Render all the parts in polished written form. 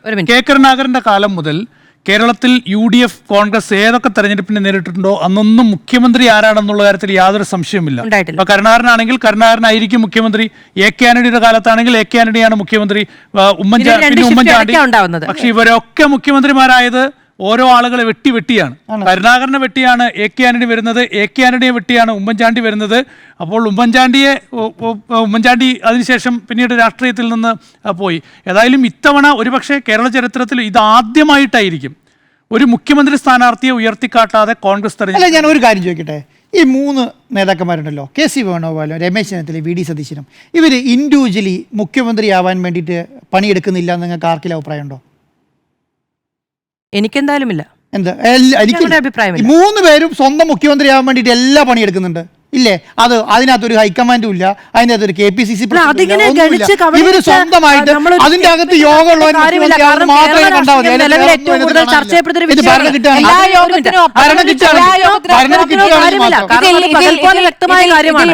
K കരുണാകരന്റെ കാലം മുതൽ കേരളത്തിൽ UDF കോൺഗ്രസ് ഏതൊക്കെ തെരഞ്ഞെടുപ്പിനെ നേരിട്ടിട്ടുണ്ടോ അന്നൊന്നും മുഖ്യമന്ത്രി ആരാണെന്നുള്ള കാര്യത്തിൽ യാതൊരു സംശയമില്ല. ഇപ്പൊ കരുണാകരനാണെങ്കിൽ കരുണാകരനായിരിക്കും മുഖ്യമന്ത്രി, AK ആന്റണിയുടെ കാലത്താണെങ്കിൽ AK ആന്റണിയാണ് മുഖ്യമന്ത്രി, ഉമ്മൻചാണ്ടി. പക്ഷെ ഇവരൊക്കെ മുഖ്യമന്ത്രിമാരായത് ഓരോ ആളുകളെ വെട്ടിയാണ്. കരുണാകരനെ വെട്ടിയാണ് AK ആന്റണി വരുന്നത്, AK ആന്റണിയെ വെട്ടിയാണ് ഉമ്മൻചാണ്ടി വരുന്നത്. അപ്പോൾ ഉമ്മൻചാണ്ടി അതിനുശേഷം പിന്നീട് രാഷ്ട്രീയത്തിൽ നിന്ന് പോയി. ഏതായാലും ഇത്തവണ ഒരുപക്ഷെ കേരള ചരിത്രത്തിൽ ഇതാദ്യമായിട്ടായിരിക്കും ഒരു മുഖ്യമന്ത്രി സ്ഥാനാർത്ഥിയെ ഉയർത്തിക്കാട്ടാതെ കോൺഗ്രസ് തെരഞ്ഞെടുപ്പ്. ഞാൻ ഒരു കാര്യം ചോദിക്കട്ടെ, ഈ 3 നേതാക്കന്മാരുണ്ടല്ലോ, KC വേണുഗോപാലും രമേശ് ചെന്നിത്തലയും VD സതീശനും, ഇവർ ഇൻഡിവിജ്വലി മുഖ്യമന്ത്രിയാവാൻ വേണ്ടിയിട്ട് പണിയെടുക്കുന്നില്ല എന്ന് നിങ്ങൾക്ക് ആർക്കെങ്കിലും അഭിപ്രായമുണ്ടോ? എനിക്കെന്തായാലും ഇല്ല. എന്താ അഭിപ്രായം? 3 പേരും സ്വന്തം മുഖ്യമന്ത്രിയാവാൻ വേണ്ടിയിട്ട് എല്ലാ പണിയെടുക്കുന്നുണ്ട് ഇല്ലേ? അതിനകത്തൊരു ഹൈക്കമാൻഡും ഇല്ല, അതിനകത്തൊരു KPCC ഇവര് സ്വന്തമായിട്ട് അതിന്റെ അകത്ത് യോഗം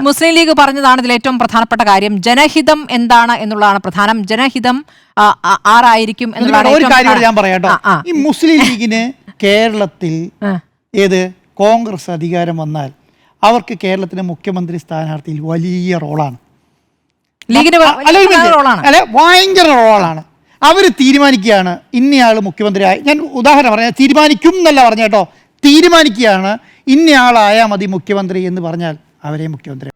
മുസ്ലിം ലീഗ് പറഞ്ഞതാണ് ഇതിൽ ഏറ്റവും പ്രധാനപ്പെട്ട കാര്യം. ജനഹിതം എന്താണ് എന്നുള്ളതാണ് പ്രധാനം. ജനഹിതം ആരായിരിക്കും എന്നുള്ളതാണ് ഒരു കാര്യം ഞാൻ പറയാട്ടോ. ഈ മുസ്ലിം ലീഗിന് കേരളത്തിൽ കോൺഗ്രസ് അധികാരം വന്നാൽ അവർക്ക് കേരളത്തിലെ മുഖ്യമന്ത്രി സ്ഥാനാർത്ഥിയിൽ വലിയ റോളാണ്, ഭയങ്കര റോളാണ്. അവർ തീരുമാനിക്കുകയാണ് ഇന്നയാൾ മുഖ്യമന്ത്രിയായി. ഞാൻ ഉദാഹരണം പറഞ്ഞാൽ തീരുമാനിക്കും എന്നല്ല പറഞ്ഞ കേട്ടോ, തീരുമാനിക്കുകയാണ് ഇന്നയാളായാൽ മതി മുഖ്യമന്ത്രി എന്ന് പറഞ്ഞാൽ അവരെ മുഖ്യമന്ത്രി